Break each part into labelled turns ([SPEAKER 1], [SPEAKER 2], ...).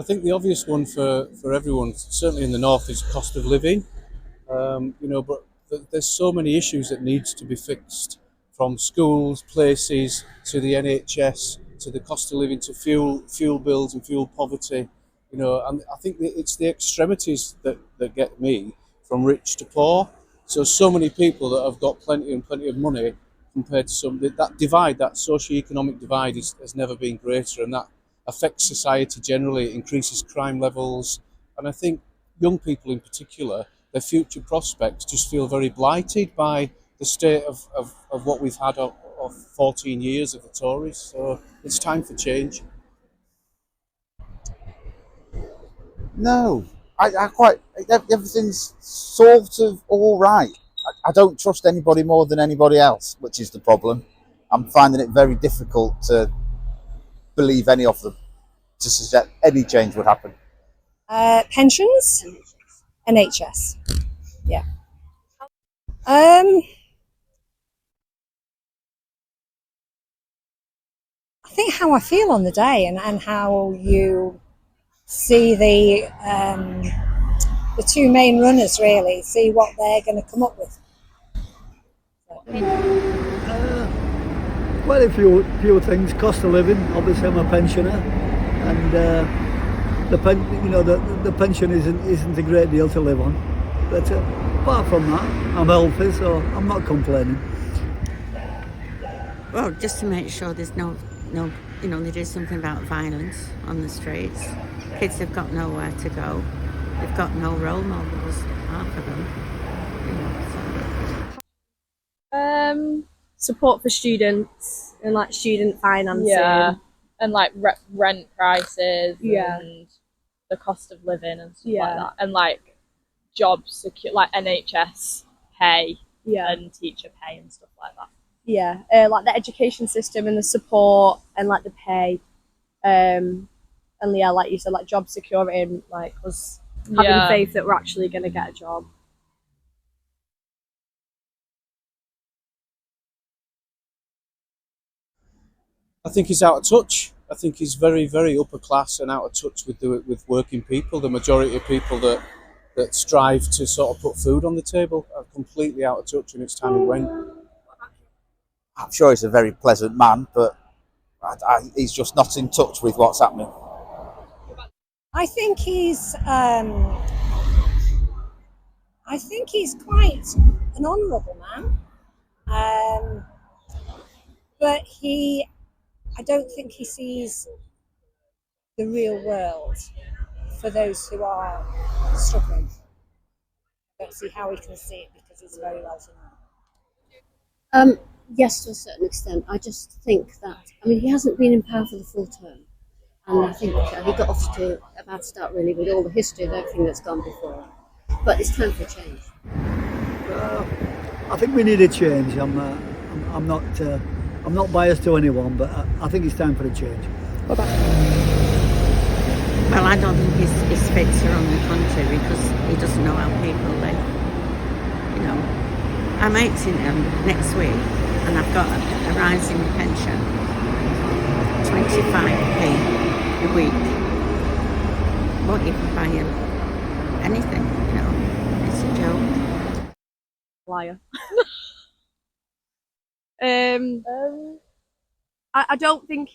[SPEAKER 1] I think the obvious one for everyone, certainly in the north, is cost of living. But there's so many issues that needs to be fixed, from schools, places, to the NHS, to the cost of living, to fuel bills and fuel poverty. And I think that it's the extremities that get me, from rich to poor. So many people that have got plenty and plenty of money compared to some, that divide, that socio-economic divide has never been greater, and that affects society generally. It increases crime levels, and I think young people in particular, their future prospects just feel very blighted by the state of what we've had of 14 years of the Tories. So it's time for change.
[SPEAKER 2] No, I quite everything's sort of all right. I don't trust anybody more than anybody else, which is the problem. I'm finding it very difficult to believe any of them to suggest any change would happen.
[SPEAKER 3] Pensions, NHS. Yeah. I think how I feel on the day, and how you see the two main runners, really see what they're going to come up with.
[SPEAKER 4] Well, a few things. Cost of living. Obviously, I'm a pensioner, and the pension isn't a great deal to live on. But apart from that, I'm healthy, so I'm not complaining.
[SPEAKER 5] Well, just to make sure there's no, they do something about violence on the streets. Kids have got nowhere to go. They've got no role models, half of them.
[SPEAKER 6] Support for students and like student financing.
[SPEAKER 7] Yeah, and like rent prices.
[SPEAKER 6] Yeah.
[SPEAKER 7] And the cost of living and stuff like that, and like job secure, like NHS pay.
[SPEAKER 6] Yeah.
[SPEAKER 7] And teacher pay and stuff like that.
[SPEAKER 6] Yeah, like the education system and the support and like the pay, and yeah, like you said, like job security and like us having faith that we're actually going to get a job.
[SPEAKER 1] I think he's out of touch. I think he's very, very upper class and out of touch with working people. The majority of people that strive to sort of put food on the table are completely out of touch, and it's time he went.
[SPEAKER 2] I'm sure he's a very pleasant man, but he's just not in touch with what's happening.
[SPEAKER 3] I think he's quite an honourable man, but I don't think he sees the real world for those who are struggling. I don't see how he can see it because he's very well to know.
[SPEAKER 8] Yes, to a certain extent. I just think that, he hasn't been in power for the full term. And I think he got off to a bad start, really, with all the history of everything that's gone before. But it's time for change.
[SPEAKER 4] I think we need a change. I'm not biased to anyone, but I think it's time for a change.
[SPEAKER 5] Well, I don't think he's fit to run the country because he doesn't know how people live. I'm 80 next week, and I've got a rising pension, 25p a week. Won't even buy him anything, It's a joke.
[SPEAKER 6] Liar. I don't think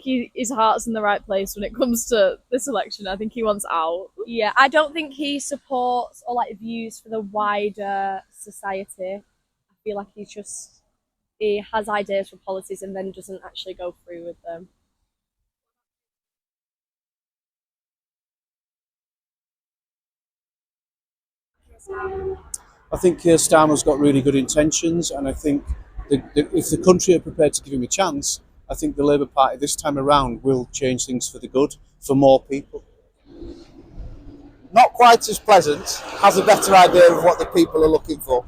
[SPEAKER 6] his heart's in the right place when it comes to this election. I think he wants out. Yeah, I don't think he supports or like views for the wider society. I feel like he has ideas for policies and then doesn't actually go through with them.
[SPEAKER 1] I think Keir Starmer's got really good intentions, and I think if the country are prepared to give him a chance, I think the Labour Party this time around will change things for the good, for more people.
[SPEAKER 2] Not quite as pleasant, has a better idea of what the people are looking for.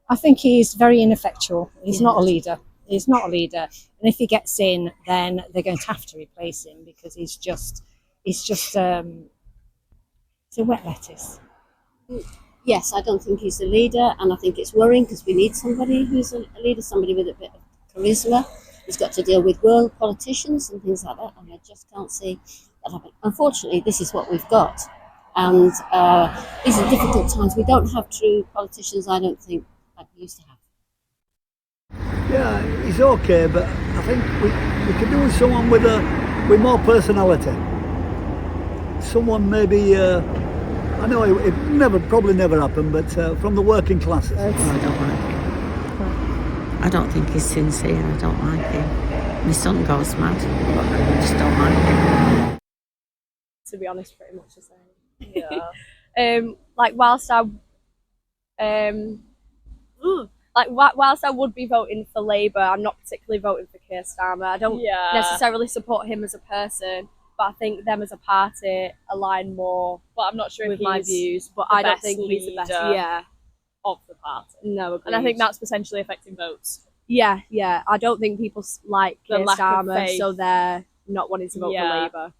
[SPEAKER 3] I think he's very ineffectual. He's not a leader. He's not a leader. And if he gets in, then they're going to have to replace him because he's just a wet lettuce.
[SPEAKER 8] Yes, I don't think he's a leader, and I think it's worrying because we need somebody who's a leader, somebody with a bit of charisma. He's got to deal with world politicians and things like that, and I just can't see that happening. Unfortunately, this is what we've got, and these are difficult times. We don't have true politicians, I don't think, like we used to have.
[SPEAKER 4] Yeah, he's okay, but I think we could do with someone with more personality. Someone maybe, I know it probably never happened, but from the working classes.
[SPEAKER 5] I don't like him. I don't think he's sincere. I don't like him. My son goes mad, but I just don't like him.
[SPEAKER 6] To be honest, pretty much the same. Yeah. Like whilst I, whilst I would be voting for Labour, I'm not particularly voting for Keir Starmer. I don't necessarily support him as a person, but I think them as a party align more.
[SPEAKER 7] But I'm not sure
[SPEAKER 6] with
[SPEAKER 7] if
[SPEAKER 6] my
[SPEAKER 7] he's
[SPEAKER 6] views. But
[SPEAKER 7] the
[SPEAKER 6] I don't
[SPEAKER 7] best
[SPEAKER 6] think he's the best.
[SPEAKER 7] leader
[SPEAKER 6] Yeah.
[SPEAKER 7] of the party.
[SPEAKER 6] No, agreed.
[SPEAKER 7] And I think that's potentially affecting votes.
[SPEAKER 6] Yeah. I don't think people like
[SPEAKER 7] The
[SPEAKER 6] Keir
[SPEAKER 7] lack of
[SPEAKER 6] Starmer,
[SPEAKER 7] faith.
[SPEAKER 6] so they're not wanting to vote for
[SPEAKER 7] Yeah.
[SPEAKER 6] Labour.